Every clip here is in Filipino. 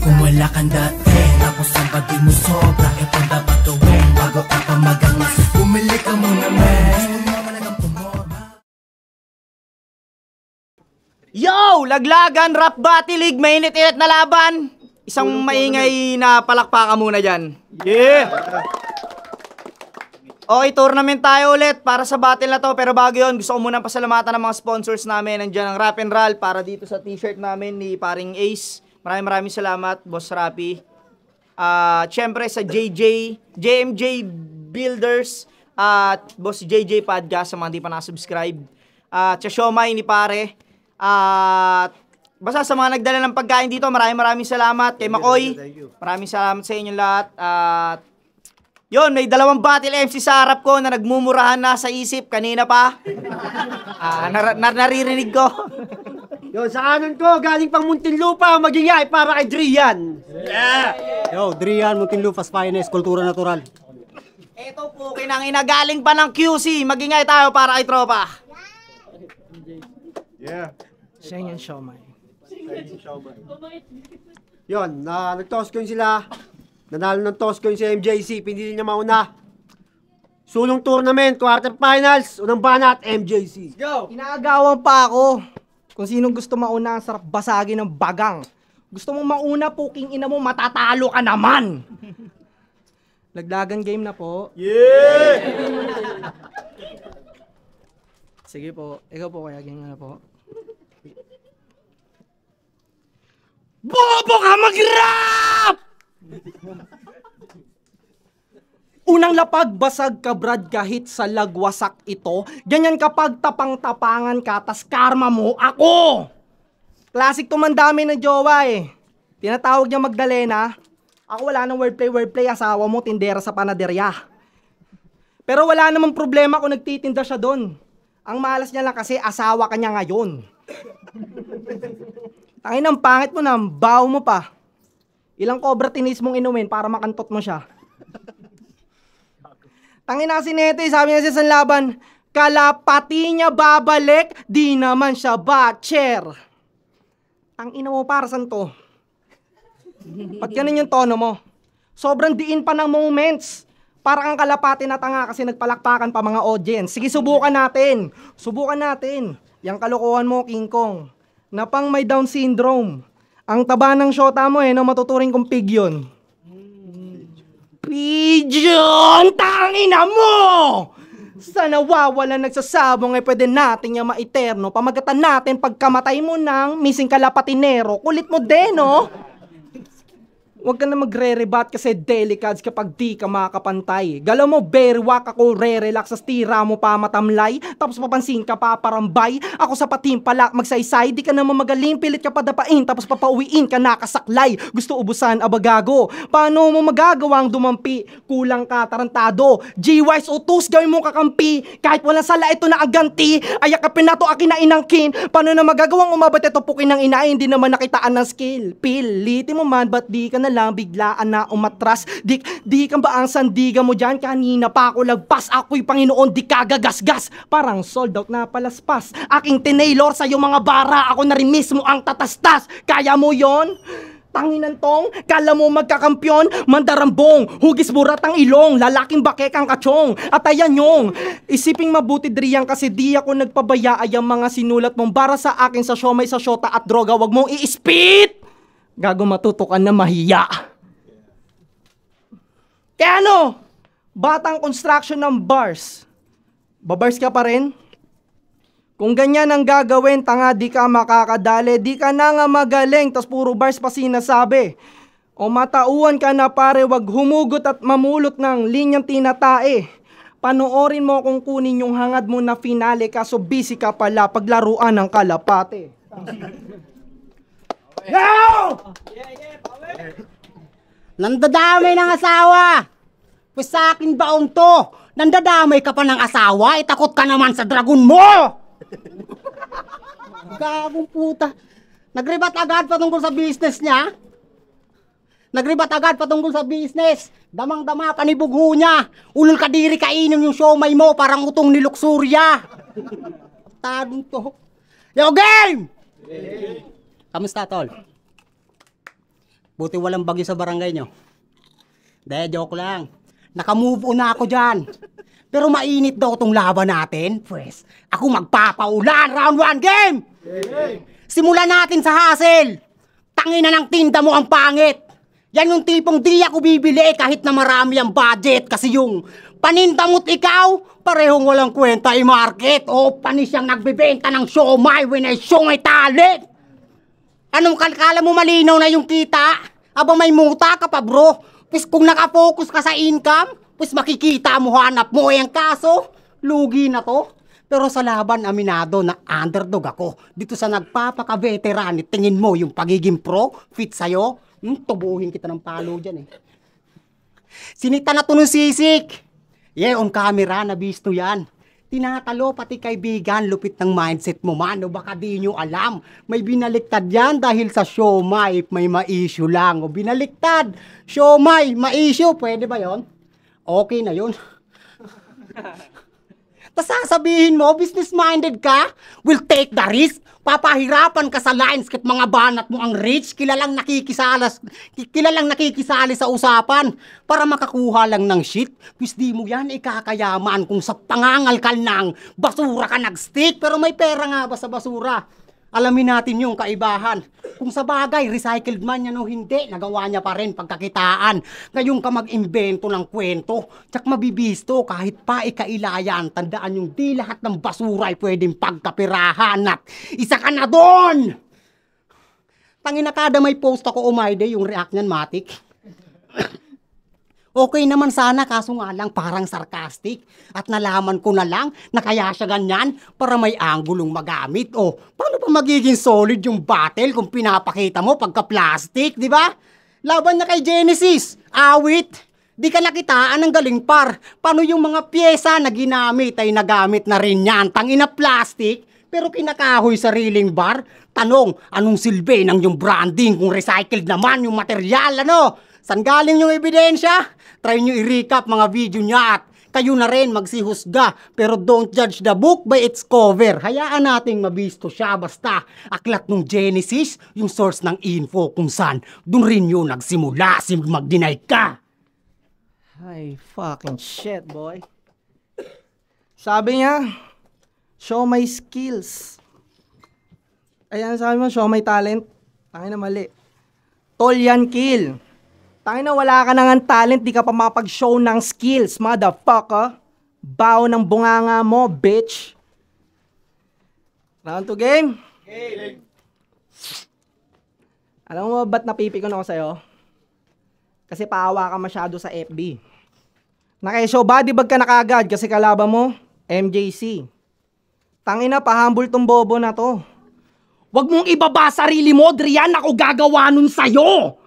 Kung wala kang dating, tapos ang pati mo sobra, ito dapat gawin bago ka pa magangas. Bumili ka muna, men. Yo! Laglagan, rap battle league, mainit-init na laban. Isang maingay na palakpakan muna dyan. Yeah! Okay, tournament tayo ulit para sa battle na to. Pero bago yun, gusto ko munang pasalamatan ng mga sponsors namin. Nandiyan ang Rap and Roll para dito sa t-shirt namin ni paring Ace. Maraming salamat, Boss Rapi. Siyempre sa JMJ Builders at Boss JJ Podcast sa mga hindi pa nakasubscribe. Sa Siomay ni pare. Basta sa mga nagdala ng pagkain dito, maraming salamat. Kay Makoy, maraming salamat sa inyong lahat. Yun, may dalawang battle MC sa harap ko na nagmumurahan na sa isip kanina pa. Naririnig ko. Yo, sa kanan ko, galing pang Muntinlupa, magingay para kay Drian. Yeah! Yo, Drian, Muntinlupa's finest, kultura natural. Eto po, kinangina galing pa ng QC, magingay tayo para kay tropa. Yeah. Siya yan, Siomay. Yun, nag-toss coin sila. Nanalo ng toss coin si MJC, pinili niya mauna. Sulong tournament, quarterfinals, unang banat, MJC. Go! Inaagawan pa ako. Kung sinong gusto mauna, ang sarap basagin ng bagang. Gusto mong mauna, puking ina mo, matatalo ka naman. Laglagan game na po. Yeah! Sige po, ikaw po kaya game na po. Bobo ka mag-rap! Unang lapag, basag ka brad kahit sa lagwasak ito. Ganyan kapag tapang-tapangan ka, tas karma mo ako. Classic to man dami ng jowa eh. Tinatawag niya Magdalena. Ako wala nang wordplay, asawa mo tindera sa panaderya. Pero wala namang problema kung nagtitinda siya doon. Ang malas niya lang kasi asawa ka niya ngayon. Tangin ang pangit mo na, baw mo pa. Ilang cobra tinis mong inumin para makantot mo siya. Tangin na si Nete, sabi niya sa laban, kalapati niya babalik, di naman siya batcher. Tangina mo para saan to? Ba't ganun yung tono mo? Sobrang diin pa ng moments. Para kang kalapati na tanga kasi nagpalakpakan pa mga audience. Sige, subukan natin. Subukan natin. Yang kalokohan mo, King Kong. Na pang may Down syndrome. Ang taba ng syota mo na matuturing kong pig yun. Pigeon! Tangina mo! Sa nawawalan nagsasabong pwede natin yung maiterno. Pamagatan natin pagkamatay mo ng missing kalapatinero. Kulit mo din, no? Huwag ka na magre-rebat kasi delicads kapag di ka makakapantay. Galaw mo, very wak, ako re-relax sa tira mo pa matamlay. Tapos papansin ka pa parambay. Ako sa patim pala magsaysay. Di ka naman magaling, pilit ka padapain. Tapos papauwiin ka nakasaklay. Gusto ubusan, abagago. Paano mo magagawang dumampi? Kulang ka, tarantado. G-wise utus, gawin mo kakampi. Kahit walang sala, ito na ang ganti. Ayakapin na to akin na inangkin. Paano na magagawang umabat ito pukin ng inain? Di naman nakitaan ng skill. Pilitin mo man, ba't di ka na lang biglaan na umatras. Di ka ba ang sandiga mo dyan? Kanina pa ako lagpas. Ako'y Panginoon, di kagagasgas. Parang sold out na palaspas. Aking tinaylor sa'yo mga bara. Ako na rin mismo ang tatastas. Kaya mo yon? Tanginan tong, kala mo magkakampyon, mandarambong, hugis burat ang ilong, lalaking bakek ang katsong, at ayan yung, isiping mabuti Drian kasi di ako nagpabaya ay ang mga sinulat mong bara sa akin sa siomay, sa syota at droga, wag mong i-spit! Gago matutukan na mahiya. Kaya ano? Batang construction ng bars. Babars ka pa rin? Kung ganyan ang gagawin, tanga di ka makakadali, di ka na nga magaling, tas puro bars pa sinasabi. O matauan ka na pare, wag humugot at mamulot ng linyang tinatae. Panoorin mo kung kunin yung hangad mo na finale, kaso busy ka pala paglaruan ng kalapate. Yo! Nandadamay ng asawa! Pues sa akin baon to! Nandadamay ka pa ng asawa? Itakot ka naman sa dragon mo! Gagong puta! Nagribat agad patungkol sa business niya? Nagribat agad patungkol sa business! Damang-dama panibugho niya! Ulol kadiri kainin yung siomay mo parang utong ni Luxuria! Tadong to! Yo, game! Kamusta, tol? Buti walang bagyo sa barangay nyo. De, joke lang. Nakamove on na ako dyan. Pero mainit daw tong laban natin. Pwes, ako magpapaulan. Round 1 game! Simulan natin sa hustle. Tangina ng tinda mo ang pangit. Yan yung tipong di ako bibili kahit na marami ang budget. Kasi yung paninda mo't ikaw, parehong walang kwenta i-market. O panis siyang nagbibenta ng siomay when ay siomay talent. Anong kala mo malinaw na yung kita? Aba may muta ka pa bro. Pues kung nakafocus ka sa income, pues makikita mo, hanap mo. Ang kaso, lugi na to. Pero sa laban, aminado na underdog ako. Dito sa nagpapaka-veteran, tingin mo yung pagiging pro, fit sa'yo, tubuhin kita ng palo dyan eh. Sinita na to ng sisik. Yeah, on camera, nabisto yan. Tinatalo pati kaibigan, lupit ng mindset mo man. O baka di nyo alam, may binaliktad yan dahil sa siomay, may ma-issue lang. O binaliktad, siomay, ma-issue, pwede ba yon? Okay na yun. Tas sasabihin mo, business-minded ka, will take the risk. Papahirapan ka sa lines kahit mga banat mo ang rich, kilalang nakikisali sa usapan para makakuha lang ng shit. Pues di mo yan ikakayaman kung sa pangangalkal ng basura ka nag-stick. Pero may pera nga ba sa basura? Alamin natin yung kaibahan. Kung sa bagay, recycled man yan o hindi, nagawa niya pa rin pagkakitaan. Ngayon ka mag-imbento ng kwento, tsak mabibisto kahit pa ikailayan. Tandaan yung di lahat ng basura ay pwedeng pagkapirahan at isa ka na doon! Tangina kada may post ako umayde yung react niyan, Matik. Okay naman sana, kaso nga lang parang sarcastic. At nalaman ko na lang na kaya siya ganyan para may anggulong magamit. O, paano pa magiging solid yung battle kung pinapakita mo pagka-plastic, di ba? Laban na kay Genesis, awit. Di ka nakitaan ng galing par. Paano yung mga pyesa na ginamit ay nagamit na rin yan? Tangina plastic, pero kinakahoy sariling bar? Tanong, anong silbi ng yung branding kung recycled naman yung material, ano? San galing yung ebidensya? Try nyo i-recap mga video niya at kayo na rin magsihusga. Pero don't judge the book by its cover. Hayaan nating mabisto siya basta aklat ng Genesis, yung source ng info kung saan dun rin yun nagsimula si mag-deny ka. Ay, fucking shit, boy. Sabi niya, show my skills. Ayan, sabi mo, show my talent. Tangin na mali. Tol yan, kill. Tangin na wala ka nang talent, di ka pa mapag-show ng skills, motherfucker. Bao ng bunganga mo, bitch. Round 2 game? Game. Alam mo ba't napipikon ako sa'yo? Kasi paawa ka masyado sa FB. Naka-show body bag ka na kagad kasi kalaban mo, MJC. Tangin na, pahambol tong bobo na to. Wag mong ibaba sarili mo, Drian, ako gagawa nun sa'yo.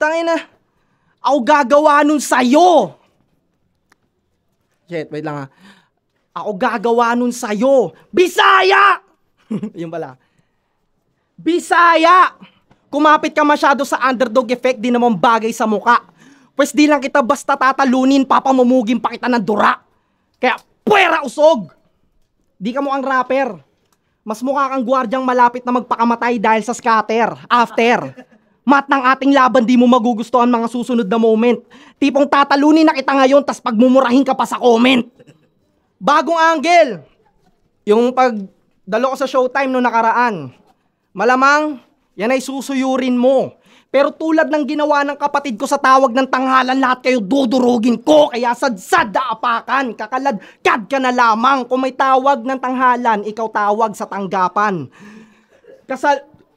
Tangin na. Ako gagawa nun sa'yo. Shit, wait lang ha. Ako gagawa nun sa'yo. Bisaya! Yun pala. Bisaya! Kumapit ka masyado sa underdog effect, di naman bagay sa muka. Pwes di lang kita basta tatalunin, papamumugin pa kita ng dura. Kaya, puwera usog! Di ka mo ang rapper. Mas mukha kang gwardyang malapit na magpakamatay dahil sa scatter. After. Mat ng ating laban, di mo magugustuhan mga susunod na moment. Tipong tatalunin na kita ngayon, tas pagmumurahin ka pa sa comment. Bagong angle. Yung pagdalo ko sa Showtime no nakaraan. Malamang, yan ay susuyurin mo. Pero tulad ng ginawa ng kapatid ko sa tawag ng tanghalan, lahat kayo dudurugin ko. Kaya sadsad daapakan, kakaladkad ka na lamang. Kung may tawag ng tanghalan, ikaw tawag sa tanggapan.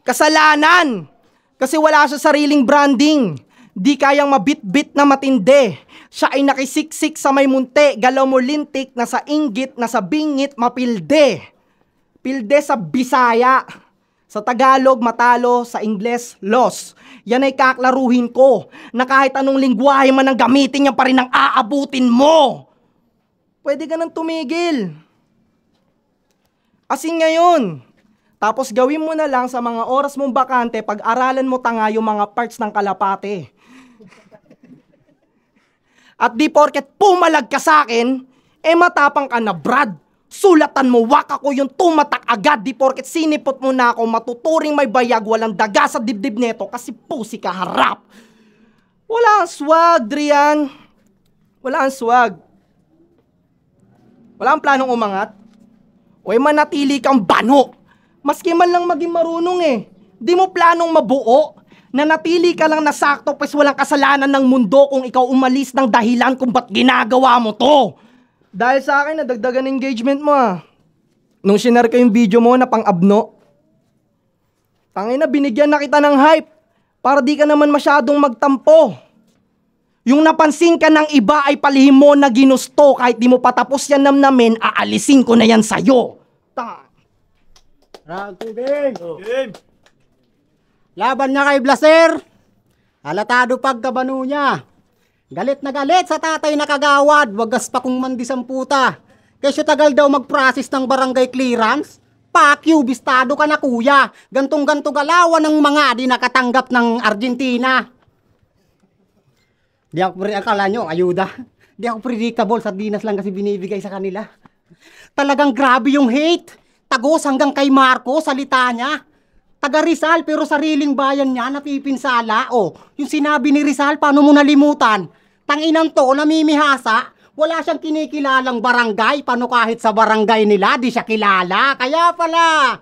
Kasalanan! Kasi wala siya sariling branding. Di kayang mabit-bit na matindi. Siya ay nakisiksik sa may munti, galaw mo lintik, nasa inggit, nasa bingit, mapilde. Pilde sa Bisaya. Sa Tagalog, matalo. Sa Ingles, loss. Yan ay kaklaruhin ko, na kahit anong lingwahe man ang gamitin, yan pa rin ang aabutin mo. Pwede ka nang tumigil. Asin ngayon. Tapos gawin mo na lang sa mga oras mong bakante, pag-aralan mo tanga yung mga parts ng kalapate. At di porket pumalag ka sa akin, matapang ka na, Brad. Sulatan mo, wak ako yung tumatak agad. Di porket sinipot mo na ako, matuturing may bayag, walang daga sa dibdib neto kasi pusi ka harap. Wala ang swag, Drian. Wala ang swag. Wala ang planong umangat. O manatili kang bano. Maski man lang maging marunong eh. Di mo planong mabuo. Nanatili ka lang na sakto pues walang kasalanan ng mundo kung ikaw umalis ng dahilan kung ba't ginagawa mo to. Dahil sa akin, nadagdagan engagement mo ah. Nung sinare ko yung video mo na pang-abno, tangina, binigyan na kita ng hype para di ka naman masyadong magtampo. Yung napansin ka ng iba ay palihim mo na ginusto kahit di mo patapos yan namnamin, aalisin ko na yan sa'yo. Round 2, game! Game! Laban niya kay Blaser. Halatado pagkabano niya. Galit na galit sa tatay na kagawad. Wagas pa kung mandi ang puta. Kesyo tagal daw mag-process ng barangay clearance. Fuck you, bistado ka na kuya. Gantong-ganto galawan ng mga di nakatanggap ng Argentina. Di ako akala nyo, ayuda. Di ako predictable, sardinas lang kasi binibigay sa kanila. Talagang grabe yung hate. Tagos hanggang kay Marco, salita niya. Taga Rizal pero sariling bayan niya napipinsala. O, yung sinabi ni Rizal, paano mo nalimutan? Tanginang to, namimihasa. Wala siyang kinikilalang barangay. Paano kahit sa barangay nila, di siya kilala. Kaya pala,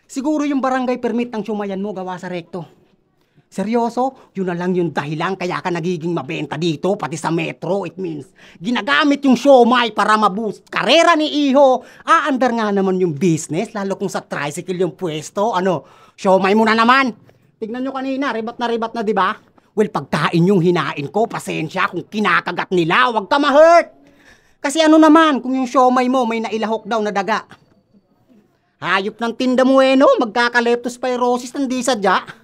siguro yung barangay permit ang sumayan mo gawa sa rekto. Seryoso? Yun na lang yung dahilan kaya ka nagiging mabenta dito, pati sa metro. It means, ginagamit yung siomay para maboost karera ni Iho. Aandar nga naman yung business, lalo kung sa tricycle yung pwesto. Ano, siomay mo na naman. Tignan nyo kanina, ribat na di ba? Well, pagkain yung hinain ko, pasensya kung kinakagat nila, wag ka ma-hurt. Kasi ano naman, kung yung siomay mo may nailahok daw na daga. Hayop ng tinda mo no, magkaka-leptospirosis ng di sadya.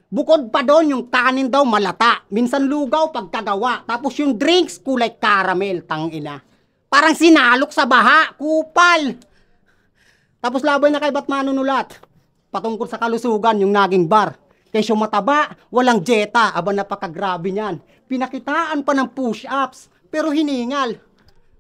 Bukod pa doon, yung kanin daw malata. Minsan lugaw pagkagawa. Tapos yung drinks, kulay caramel, tangina. Parang sinalok sa baha, kupal. Tapos labay na kay Batman nunulat. Patungkol sa kalusugan, yung naging bar. Kesyo mataba, walang jeta. Aba napakagrabe niyan. Pinakitaan pa ng push-ups, pero hiningal.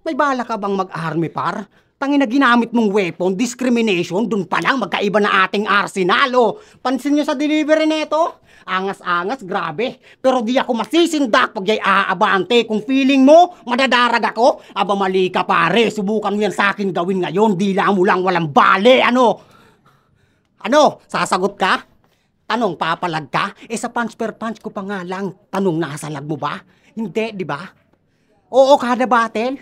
May bala ka bang mag-army par? Tangina ginamit mong weapon, discrimination, dun pa lang magkaiba na ating arsenal, oh. Pansin nyo sa delivery neto? Angas-angas, grabe. Pero di ako masisindak pag yay aabante. Kung feeling mo, madadarag ako, aba mali ka pare. Subukan mo yan sa akin gawin ngayon, dila mo lang walang bale, ano? Ano, sasagot ka? Tanong, papalag ka? Sa punch per punch ko pa nga lang. Tanong, nasalag mo ba? Hindi, di ba? Oo, kada battle.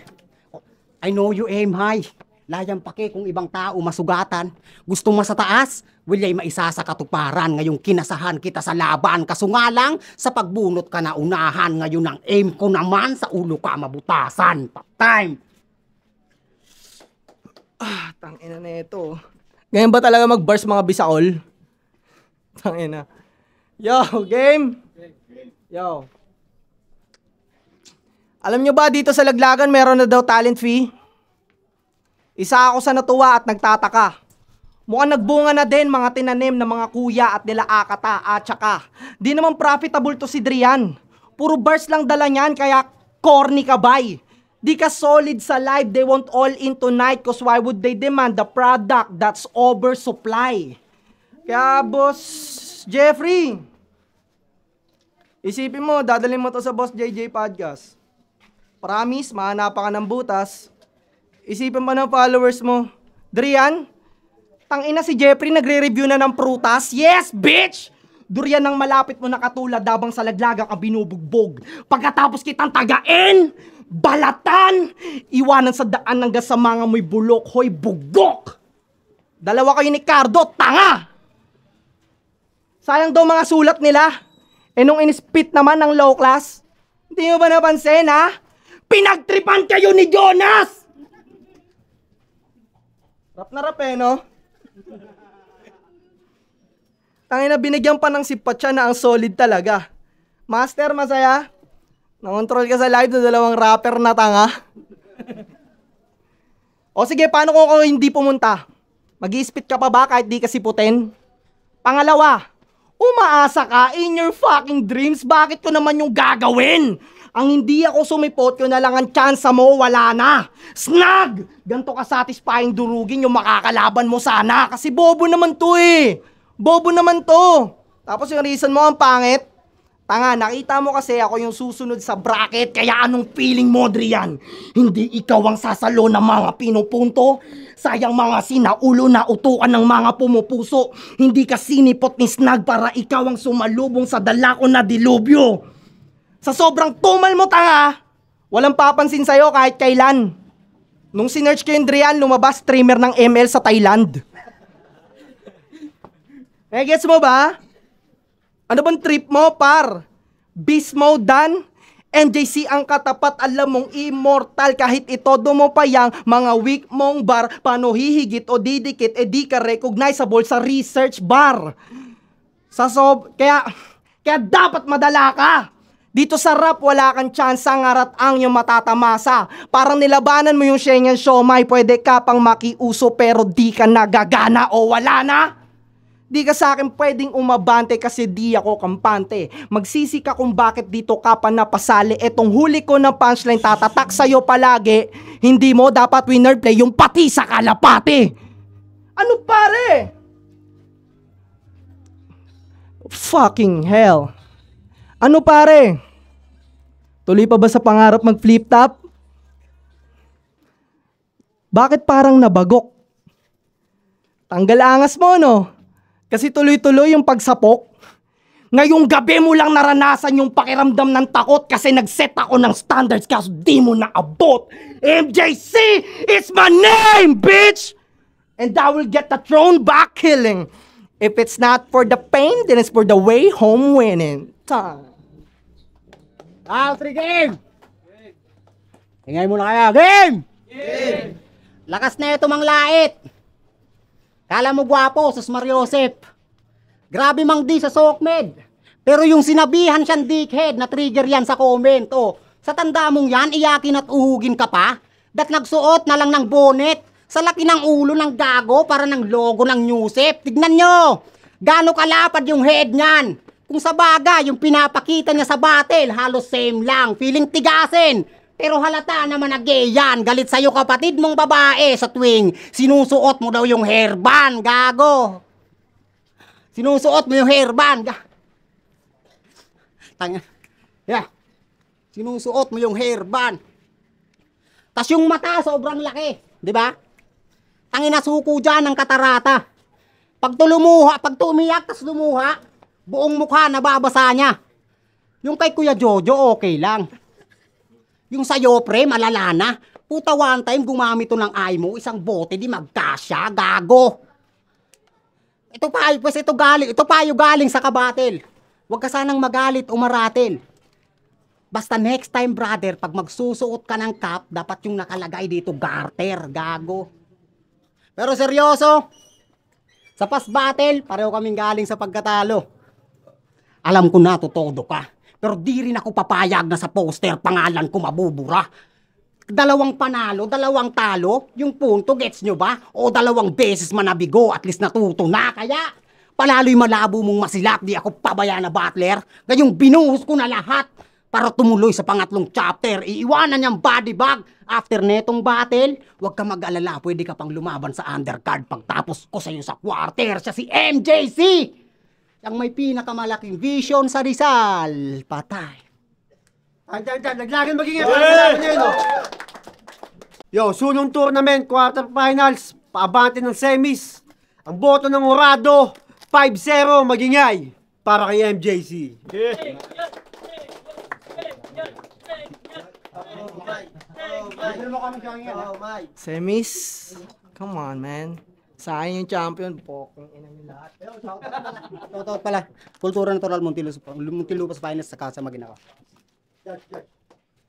I know you aim high. Layang pake kung ibang tao masugatan. Gusto mo sa taas? Wilay maisa sa katuparan. Ngayong kinasahan kita sa laban. Kasungalang sa pagbunot ka na unahan. Ngayon ang aim ko naman sa ulo ka mabutasan. Time! Tangina na ito. Ngayon ba talaga mag-bars mga bisaol? Tangina. Yo, game? Yo. Alam nyo ba dito sa Laglagan meron na daw talent fee? Isa ako sa natuwa at nagtataka. Mukhang nagbunga na din mga tinanim ng mga kuya at nila Akata at saka. Di naman profitable to si Drian. Puro bars lang dala niyan kaya corny ka bay. Di ka solid sa live, they won't all in tonight cause why would they demand the product that's oversupply? Kaya boss Jeffrey, isipin mo, dadalhin mo to sa Boss JJ Podcast. Promise, mahanapan ka ng butas. Isipin pa ng followers mo. Drian, tangina si Jeffrey nagre-review na ng prutas. Yes, bitch! Durian ng malapit mo nakatulad dabang sa laglagang ka binubugbog. Pagkatapos kitang tagain, balatan, iwanan sa daan ng gasamanga mo'y bulok, hoy bugok. Dalawa kayo ni Cardo, tanga! Sayang daw mga sulat nila. Nung in-spit naman ng low class, hindi mo ba napansin ha? Pinagtripan kayo ni Jonas! Rap na rap no? Tangina binigyan pa ng sipat siya na ang solid talaga. Master, masaya? Nakontrol ka sa live ng dalawang rapper na tanga. O sige, paano kung ako hindi pumunta? Mag-i-spit ka pa ba kahit di ka siputin? Pangalawa, Umaasa ka in your fucking dreams, bakit ko naman yung gagawin? Ang hindi ako sumipot, yun na lang ang tsansa mo, wala na. Snag! Ganto ka satisfying durugin yung makakalaban mo sana. Kasi bobo naman to eh. Bobo naman to. Tapos yung reason mo ang pangit. Tanga, nakita mo kasi ako yung susunod sa bracket, kaya anong feeling mo, Drian? Hindi ikaw ang sasalo ng mga pinupunto? Sayang mga sinaulo na utukan ng mga pumupuso. Hindi ka sinipot ni Snag para ikaw ang sumalubong sa dala ko na dilubyo. Sa sobrang tumal mo, tanga, walang papansin sa'yo kahit kailan. Nung sinearch ko yung Drian, lumabas streamer ng ML sa Thailand. Gets mo ba? Ano bang trip mo, par? Beast mode dan? MJC ang katapat, alam mong immortal kahit itodo mo pa yang mga weak mong bar. Paano hihigit o didikit, di ka recognizable sa research bar. Kaya dapat madala ka. Dito sa rap, wala kang tsansa, ngarat ang yung matatamasa. Parang nilabanan mo yung Shenyan Siomai, pwede ka pang makiuso pero di ka nagagana o wala na. Di ka sa akin pwedeng umabante kasi di ako kampante. Magsisi ka kung bakit dito ka pa napasali. Etong huli ko ng punchline tatatak sa'yo palagi. Hindi mo dapat winner play yung pati sa kalapate. Ano pare? Fucking hell. Ano pare? Tuloy pa ba sa pangarap mag-flip top? Bakit parang nabagok? Tanggal angas mo, no? Kasi tuloy-tuloy yung pagsapok. Ngayong gabi mo lang naranasan yung pakiramdam ng takot kasi nag-set ako ng standards kaso di mo naabot. MJC is my name, bitch! And I will get the throne back killing. If it's not for the pain, then it's for the way home winning. Three game! Ingay muna kaya. Game! Game! Lakas na ito mang lait. Kala mo gwapo, sus Mariosep. Grabe mang di sa Sokmed. Pero yung sinabihan siyang dickhead na trigger yan sa comment. Oh, sa tanda mong yan, iyakin at uhugin ka pa. Dat nagsuot na lang ng bonnet. Sa laki ng ulo ng gago para ng logo ng Newsep. Tignan nyo, gaano kalapad yung head niyan. Kung sa baga, yung pinapakita niya sa battle, halos same lang, feeling tigasin. Pero halata naman na gay yan, galit sa'yo kapatid mong babae sa tuwing sinusuot mo daw yung hairband, gago. Sinusuot mo yung hairband, yeah. Sinusuot mo yung hairband. Tas yung mata sobrang laki, di ba? Tangina suko dyan ng katarata. Pag tumiyak, tas lumuha, buong mukha nababasa niya. Yung kay Kuya Jojo, okay lang. Yung sa'yo, pre, malala na. Puta, one time gumamit to ng eye mo, isang bote, di magkasya, gago. Ito pa yung galing sa kabatil. Huwag ka sanang magalit o maratil. Basta next time, brother, pag magsusuot ka ng cap, dapat yung nakalagay dito, garter, gago. Pero seryoso, sa past battle, pareho kaming galing sa pagkatalo. Alam ko na, totodo ka. Pero di rin ako papayag na sa poster, pangalan ko mabubura. Dalawang panalo, dalawang talo, yung punto, gets nyo ba? O dalawang beses manabigo, at least natuto na. Kaya, palalo'y malabo mong masilak, di ako pabaya na battler. Ngayong binuhos ko na lahat para tumuloy sa pangatlong chapter. Iiwanan niyang body bag. After netong battle, huwag ka mag-alala, pwede ka pang lumaban sa undercard pagtapos ko sa'yo sa quarter. Siya si MJC! Ang may pinakamalaking vision sa Rizal. Patay. Naglagin maging FF niyo, no? Yo, sunong tournament, quarterfinals, paabante ng semis. Ang boto ng Orado, 5-0 magingay para kay MJC. Semis? Come on, man. Sayang yung champion. Pokong ina nyo lahat. Totoo pala. Kultura Natural Muntinlupa sa finals sa Casa Maginawa.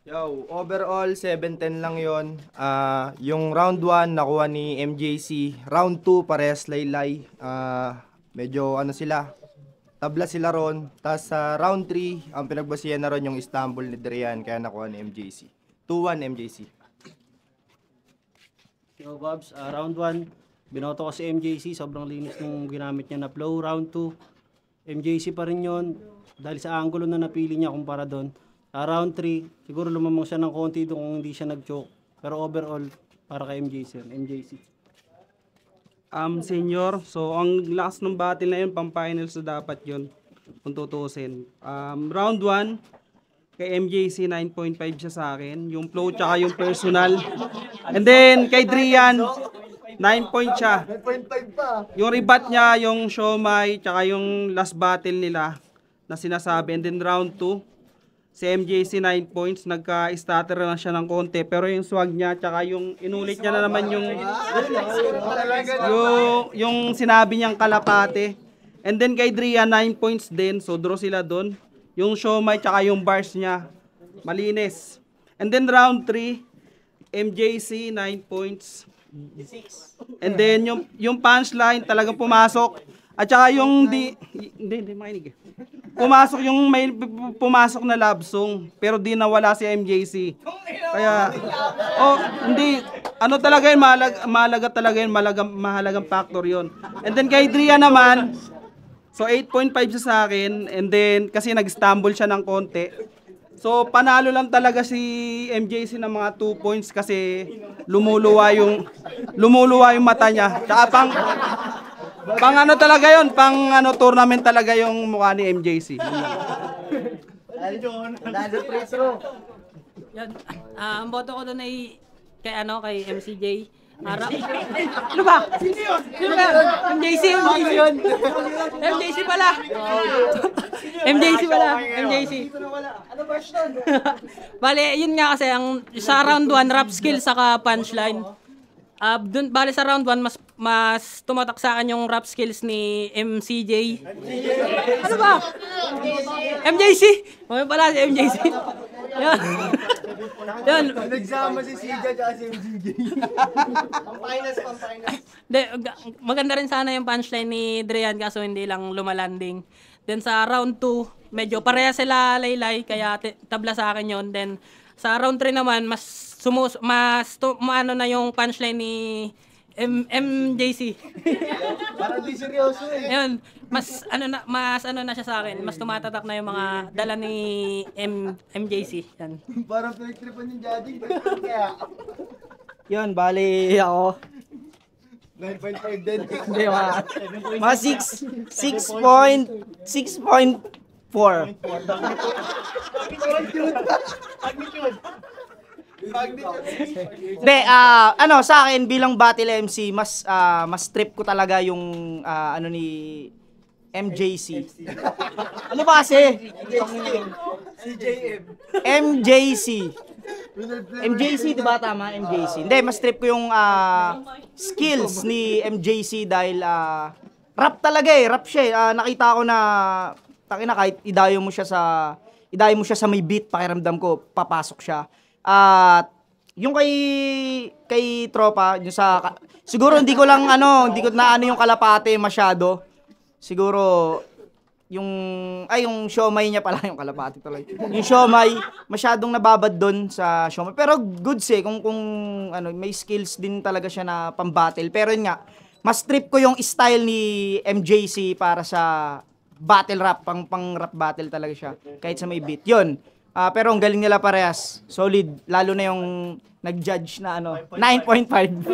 Yo, overall 7-10 lang yon. Yung round 1 nakuha ni MJC. Round 2 parehas laylay. Medyo ano sila, tabla sila ron. Tapos sa round 3, ang pinagbasihan na ron yung Istanbul ni Drian, kaya nakuha ni MJC. 2-1 MJC. Yo, Bobs, round 1, binoto ko si MJC. Sobrang linis nung ginamit niya na flow. Round 2, MJC pa rin yun. Dahil sa angulo na napili niya kumpara doon. Sa round 3, siguro lumamang siya ng konti doon kung hindi siya nag-choke. Pero overall, para kay MJC. Senior, so ang last ng battle na yun, pang-finals na dapat yun. Kung tutusin. Round 1, kay MJC 9.5 siya sa akin. Yung flow tsaka yung personal. And then, kay Drian, 9 point siya. 9.5 pa. Yung rebat niya, yung Siomai, tsaka yung last battle nila na sinasabi. And then round 2, si MJC 9 points, nagka-stutter na siya ng konti. Pero yung swag niya, tsaka yung inulit niya na naman yung sinabi niyang kalapate. And then kay Drian, 9 points din. So draw sila doon. Yung Siomai, tsaka yung bars niya, malinis. And then round 3, MJC 9 points. And then yung punchline talagang pumasok. At saka yung hindi makinig. Pumasok yung may pumasok na love song pero di nawala si MJC. Kaya hindi ano talaga yun, mahalaga talaga yun, mahalagang factor yun. And then kay Drian naman, so 8.5 siya sa akin, and then kasi nag-stumble siya ng konti. So panalo lang talaga si MJC ng mga 2 points kasi lumuluwa yung mata niya. Tsaka pang ano talaga yon, pang ano tournament talaga yung mukha ni MJC. Yan. Ang boto ko doon ay kay MCJ. Ano ba? Sino yun? MJC yun. MJC pala. Ano version? Bale, yun nga kasi sa round 1 rap skill saka punchline. Bale sa round 1 mas tumatak sa akin yung rap skills ni MCJ. Ano ba? MJC. Okay pala si MJC. Yan. Nagsama si CJ at si MJJ. Pang-finals. Maganda rin sana yung punchline ni Drian kaso hindi lang lumalanding. Then sa round 2, medyo pareha sila laylay kaya tabla sa akin yon. Then sa round 3 naman maano na yung punchline ni MJC. Parang di seryoso eh. Ayun, mas ano na siya sa akin. Mas tumatatak na yung mga dala ni MJC. Yan. Parang pinagtripan yung judging. Kaya Yun, bali ako. 9.5 din. Hindi, mga 6.4. Hindi, sa akin bilang battle MC, mas trip ko talaga yung ni MJC. Ano ba kasi? MJC. MJC, di ba tama? MJC. Hindi, mas trip ko yung skills ni MJC dahil rap talaga eh. Rap siya eh. Nakita ko na kahit idayo mo siya sa may beat, pakiramdam ko, papasok siya. At yung kay tropa, yung siguro hindi ko na yung kalapate masyado. Siguro yung siomay niya pala yung kalapate tuloy. Yung siomay masyadong nababad doon sa siomay. Pero goods eh kung may skills din talaga siya na pang-battle. Pero yun nga, mas trip ko yung style ni MJC para sa battle rap, pang rap battle talaga siya. Kahit sa may beat. Yun. Pero ang galing nila parehas. Solid. Lalo na yung nag-judge na 9.5.